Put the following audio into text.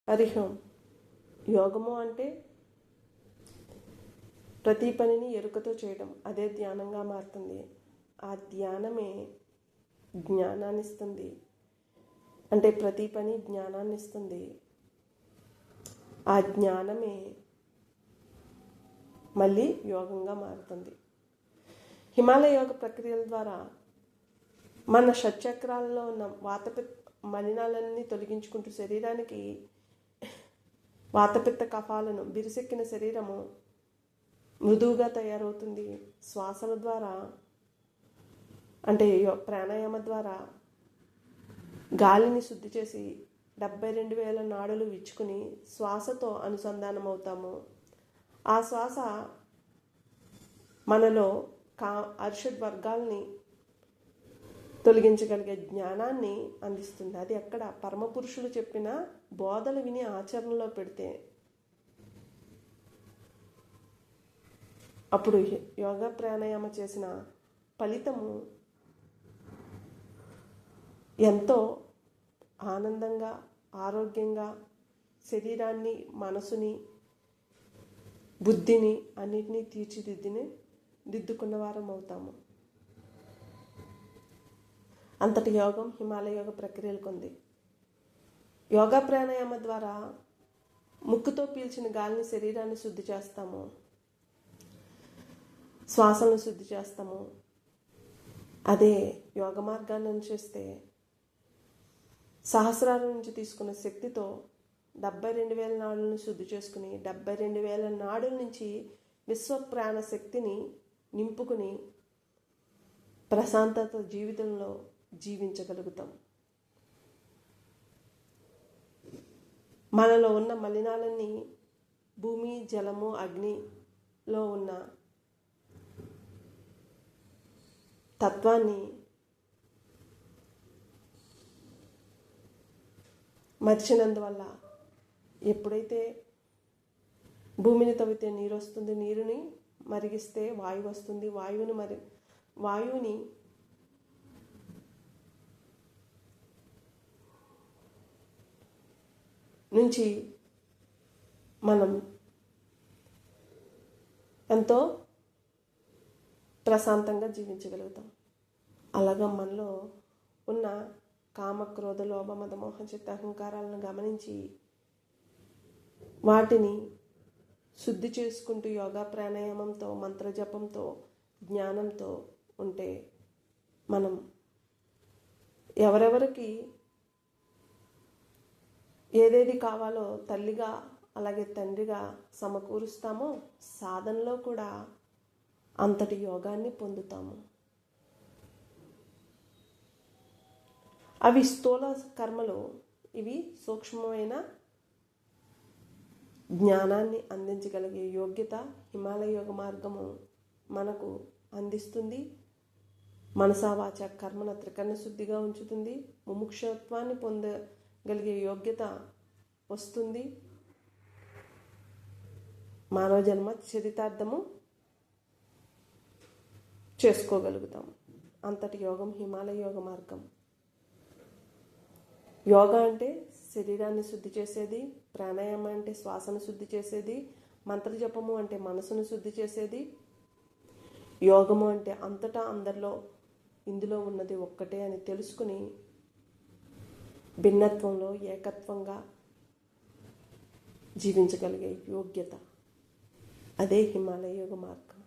హరి ఓం. యోగము అంటే ప్రతి పనిని ఎరుకతో చేయడం, అదే ధ్యానంగా మారుతుంది. ఆ ధ్యానమే జ్ఞానాన్ని ఇస్తుంది. అంటే ప్రతి పని జ్ఞానాన్ని ఇస్తుంది. ఆ జ్ఞానమే మళ్ళీ యోగంగా మారుతుంది. హిమాలయ యోగ ప్రక్రియల ద్వారా మన షట్చక్రాలలో ఉన్న మలినాలన్నీ తొలగించుకుంటూ శరీరానికి వాతపిత్త కఫాలను బిరుసెక్కిన శరీరము మృదువుగా తయారవుతుంది. శ్వాసల ద్వారా అంటే ప్రాణాయామ ద్వారా గాలిని శుద్ధి చేసి 72,000 నాడులు విచ్చుకుని శ్వాసతో అనుసంధానం అవుతాము. ఆ శ్వాస మనలో అరిషడ్ వర్గాల్ని తొలగించగలిగే జ్ఞానాన్ని అందిస్తుంది. అది ఎక్కడ పరమపురుషులు చెప్పిన బోధలు విని ఆచరణలో పెడితే అప్పుడు యోగా ప్రాణాయామ చేసిన ఫలితము ఎంతో ఆనందంగా, ఆరోగ్యంగా శరీరాన్ని, మనసుని, బుద్ధిని అన్నిటినీ దిద్దుకున్న వారం అవుతాము. అంతటి యోగం హిమాలయ యోగ ప్రక్రియలకు ఉంది. యోగా ప్రాణాయామ ద్వారా ముక్కుతో పీల్చిన గాలిని శరీరాన్ని శుద్ధి చేస్తాము, శ్వాసను శుద్ధి చేస్తాము. అదే యోగ మార్గాన్ని అనుసరిస్తే సహస్రాల నుంచి తీసుకున్న శక్తితో 72,000 నాడులను శుద్ధి చేసుకుని 72,000 నాడుల నుంచి విశ్వ ప్రాణ శక్తిని నింపుకుని ప్రశాంతత జీవితంలో జీవించగలుగుతాం. మనలో ఉన్న మలినాలన్నీ భూమి, జలము, అగ్నిలో ఉన్న తత్వాన్ని మర్చినందువల్ల ఎప్పుడైతే భూమిని తవ్వితే నీరు వస్తుంది, నీరుని మరిగిస్తే వాయువు వస్తుంది, వాయువుని నుంచి మనం ఎంతో ప్రశాంతంగా జీవించగలుగుతాం. అలాగా మనలో ఉన్న కామ, క్రోధ, లోభ, మద, మోహ, చిత్త, అహంకారాలను గమనించి వాటిని శుద్ధి చేసుకుంటూ యోగా ప్రాణాయామంతో, మంత్రజపంతో, జ్ఞానంతో ఉంటే మనం ఎవరెవరికి ఏదేది కావాలో తల్లిగా అలాగే తండ్రిగా సమకూరుస్తామో సాధనలో కూడా అంతటి యోగాన్ని పొందుతాము. అవి స్థూల కర్మలు, ఇవి సూక్ష్మమైన జ్ఞానాన్ని అందించగలిగే యోగ్యత హిమాలయ యోగ మార్గము మనకు అందిస్తుంది. మనసా వాచ కర్మన త్రికరణ శుద్ధిగా ఉంచుతుంది. ముముక్షత్వాన్ని పొందగలిగే యోగ్యత వస్తుంది. మానవ జన్మ చరితార్థము చేసుకోగలుగుతాం. అంతటి యోగం హిమాలయ యోగ మార్గం. యోగా అంటే శరీరాన్ని శుద్ధి చేసేది, ప్రాణాయామం అంటే శ్వాసను శుద్ధి చేసేది, మంత్రజపము అంటే మనసును శుద్ధి చేసేది, యోగము అంటే అంతటా అందరిలో ఇందులో ఉన్నది ఒక్కటే అని తెలుసుకుని భిన్నత్వంలో ఏకత్వంగా జీవించగలిగే యోగ్యత, అదే హిమాలయ యోగ మార్గం.